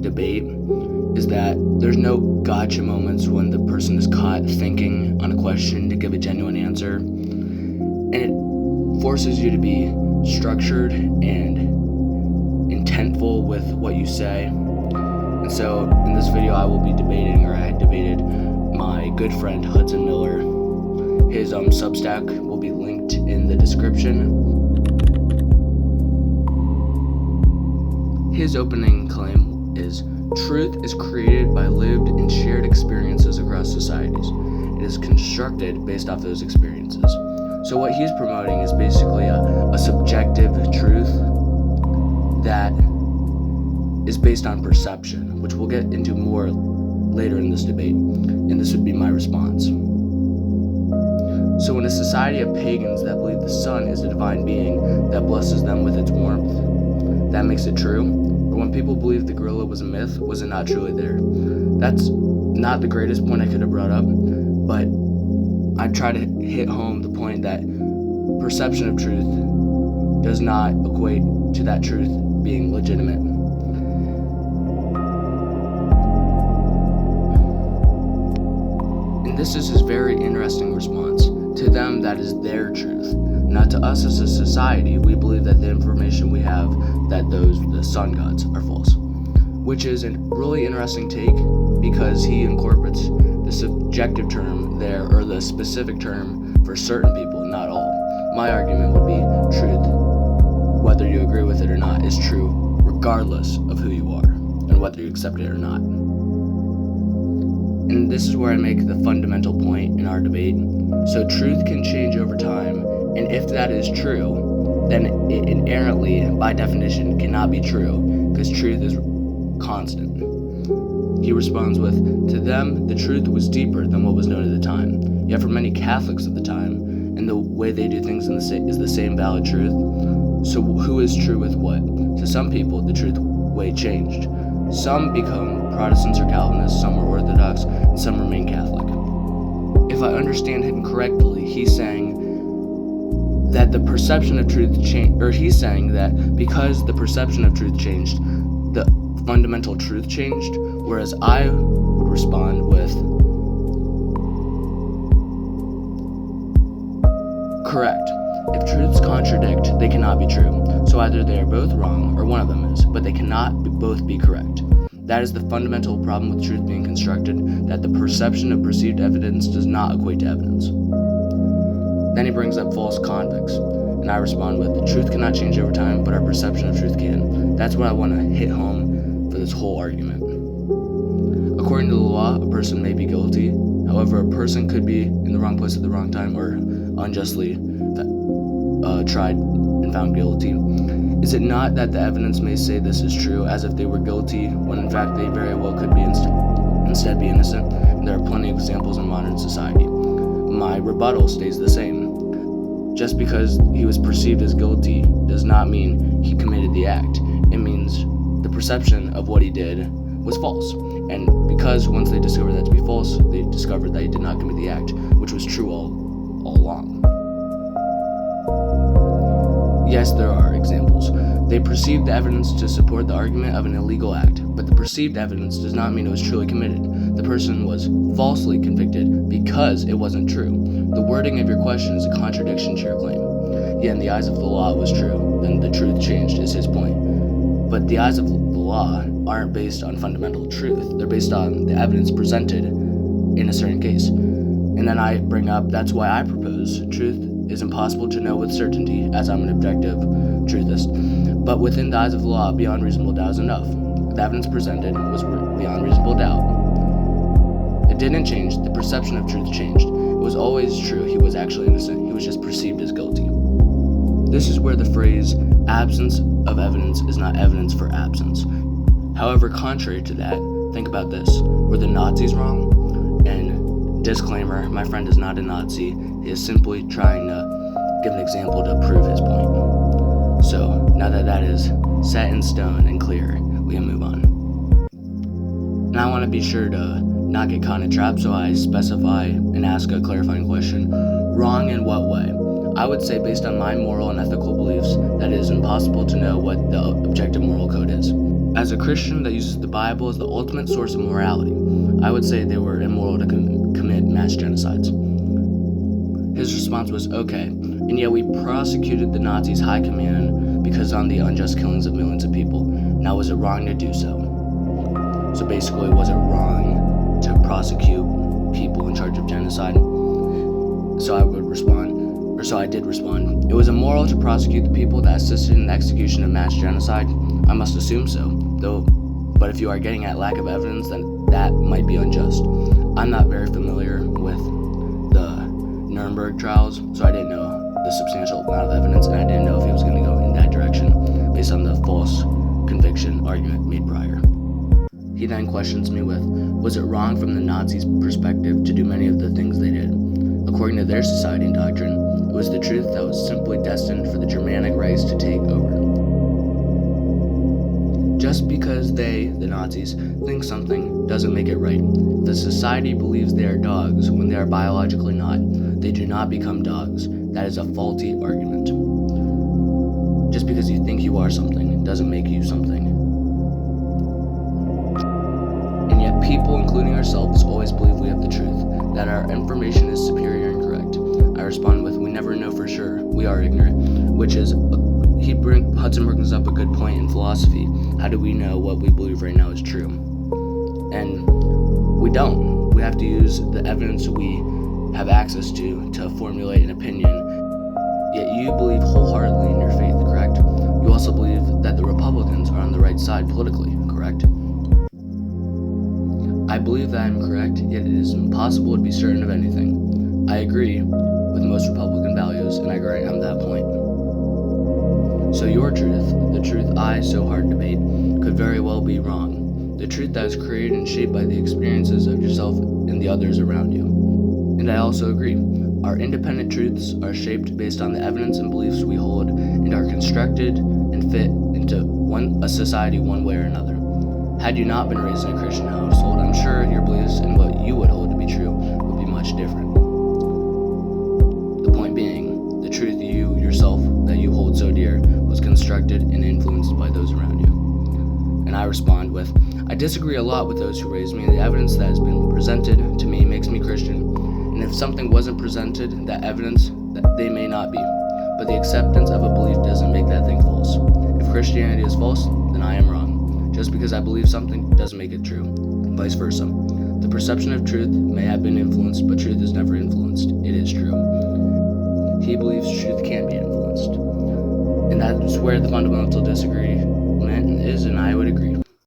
debate is that there's no gotcha moments when the person is caught thinking on a question to give a genuine answer, and it forces you to be structured and intentful with what you say. And so in this video I will be debating, or I had debated, my good friend Hudson Miller. His Substack will be linked in the description. His opening claim is, truth is created by lived and shared experiences across societies. It is constructed based off those experiences. So what he's promoting is basically a subjective truth that is based on perception, which we'll get into more later in this debate, and this would be my response. So in a society of pagans that believe the sun is a divine being that blesses them with its warmth, that makes it true? Or when people believe the gorilla was a myth, was it not truly there? That's not the greatest point I could have brought up, but I try to hit home the point that perception of truth does not equate to that truth being legitimate. And this is his very interesting response. To them, that is their truth. Now, to us as a society, we believe that the information we have, that the sun gods, are false. Which is a really interesting take, because he incorporates the subjective term there, or the specific term for certain people, not all. My argument would be truth, whether you agree with it or not, is true regardless of who you are, and whether you accept it or not. And this is where I make the fundamental point in our debate. So truth can change over time, and if that is true, then it inherently, by definition, cannot be true, because truth is constant. He responds with, to them, the truth was deeper than what was known at the time. Yet for many Catholics at the time, and the way they do things is the same valid truth. So who is true with what? To some people, the truth way changed. Some become Protestants or Calvinists, some are Orthodox, and some remain Catholic. If I understand him correctly, he's saying that the perception of truth changed, or he's saying that because the perception of truth changed, the fundamental truth changed, whereas I would respond with, correct. If truths contradict, they cannot be true. So either they are both wrong, or one of them is, but they cannot both be correct. That is the fundamental problem with truth being constructed, that the perception of perceived evidence does not equate to evidence. Then he brings up false convicts, and I respond with, the truth cannot change over time, but our perception of truth can. That's what I want to hit home for this whole argument. According to the law, a person may be guilty. However, a person could be in the wrong place at the wrong time, or unjustly tried and found guilty. Is it not that the evidence may say this is true, as if they were guilty, when in fact they very well could be instead be innocent? And there are plenty of examples in modern society. My rebuttal stays the same. Just because he was perceived as guilty does not mean he committed the act. It means the perception of what he did was false. And because once they discovered that to be false, they discovered that he did not commit the act, which was true all along. Yes, there are examples. They perceived the evidence to support the argument of an illegal act, but the perceived evidence does not mean it was truly committed. The person was falsely convicted because it wasn't true. The wording of your question is a contradiction to your claim. Yet in the eyes of the law it was true, then the truth changed, is his point. But the eyes of the law aren't based on fundamental truth. They're based on the evidence presented in a certain case. And then I bring up, that's why I propose truth is impossible to know with certainty, as I'm an objective truthist. But within the eyes of the law, beyond reasonable doubt is enough. The evidence presented was beyond reasonable doubt. It didn't change. The perception of truth changed. It was always true. He was actually innocent. He was just perceived as guilty. This is where the phrase, absence of evidence is not evidence for absence. However, contrary to that, think about this. Were the Nazis wrong? And disclaimer, my friend is not a Nazi. He is simply trying to give an example to prove his point. So, now that that is set in stone and clear, we can move on. And I want to be sure to not get caught in a trap, so I specify and ask a clarifying question. Wrong in what way? I would say, based on my moral and ethical beliefs, that it is impossible to know what the objective moral code is. As a Christian that uses the Bible as the ultimate source of morality, I would say they were immoral to commit mass genocides. His response was, okay, and yet we prosecuted the Nazis' high command because on the unjust killings of millions of people. Now, was it wrong to do so? So basically, was it wrong to prosecute people in charge of genocide? So I did respond. It was immoral to prosecute the people that assisted in the execution of mass genocide. I must assume so, but if you are getting at lack of evidence, then that might be unjust. I'm not very familiar with the Nuremberg trials, so I didn't know the substantial amount of evidence, and I didn't know if he was going to go in that direction based on the false conviction argument made prior. He then questions me with, was it wrong from the Nazis' perspective to do many of the things they did? According to their society and doctrine, it was the truth that was simply destined for the Germanic race to take over. Just because they, the Nazis, think something doesn't make it right. If the society believes they are dogs when they are biologically not, they do not become dogs. That is a faulty argument. Just because you think you are something doesn't make you something. And yet people, including ourselves, always believe we have the truth, that our information is superior and correct. I respond with, we never know for sure. We are ignorant, which is Hudson brings up a good point in philosophy. How do we know what we believe right now is true? And we don't. We have to use the evidence we have access to formulate an opinion. Yet you believe wholeheartedly in your faith, correct? You also believe that the Republicans are on the right side politically, correct? I believe that I am correct, yet it is impossible to be certain of anything. I agree with most Republican values, and I agree on that point. So your truth, the truth I so hard debate, could very well be wrong. The truth that is created and shaped by the experiences of yourself and the others around you. And I also agree. Our independent truths are shaped based on the evidence and beliefs we hold and are constructed and fit into a society one way or another. Had you not been raised in a Christian household, I'm sure your beliefs and what you would hold to be true would be much different. The point being, the truth you yourself that you hold so dear was constructed and influenced by those around you. And I respond with, I disagree a lot with those who raised me. The evidence that has been presented to me makes me Christian. And if something wasn't presented, that evidence, that they may not be. But the acceptance of a belief doesn't make that thing false. If Christianity is false, then I am wrong. Just because I believe something doesn't make it true. Vice versa. The perception of truth may have been influenced, but truth is never influenced. It is true. He believes truth can't be influenced. And that's where the fundamental disagreement is, and I would agree.